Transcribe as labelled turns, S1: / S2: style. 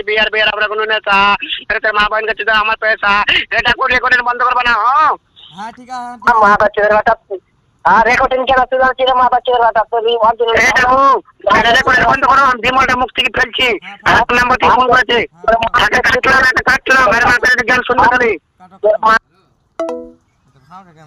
S1: বিয়ার বিয়ার আমরা কোনো নেতা তোর মা বোন কাছে আমার পয়সা এটা করে বন্ধ করবা না
S2: হ্যাঁ ঠিক আছে
S3: মা বাচ্চাদের বাটা আর রেকর্ডিং কেন তুই জানিস মা বাচ্চাদের বাটা তুই অরিজিনাল
S1: এটা রেকর্ডিং বন্ধ করো বিমলটা মুখ থেকে ফেলছি এক নাম্বার থেকে ফোন করেছে কাটলো মেরে মাথায় জ্ঞান শুনবে খালি
S2: কাটো